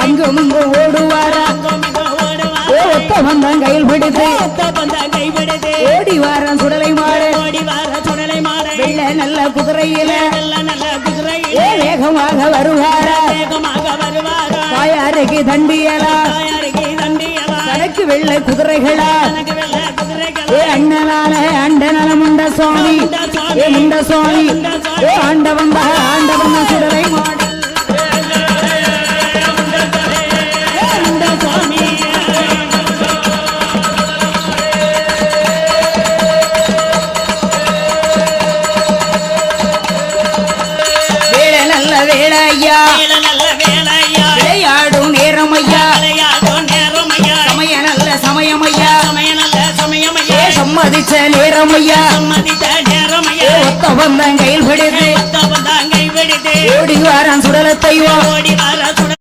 அங்கும் இங்கும் ஓடுவாரா ஒத்த வந்தான் கையில் பிடித்து ஓடி வாரம் சுடலை மாடு வெள்ள நல்ல குதிரையில வேகமாக வருவாரா தாயாருக்கு தண்டியலா தனக்கு வெள்ளை குதிரைகளா அண்ணனால அண்டநல முண்ட சுவாமி முண்ட சுவாமி ஆண்டவன் ஆண்டவன் சுடலை மாடு வேலையா விளையாடும் நேரம் ஐயா சமய நல்ல சமயம் ஐயா சம்மதிச்ச நேரம் ஐயா ஒத்த வந்தான் கையில் பிடித்து ஓடி வாரான் சுடலத்தையோ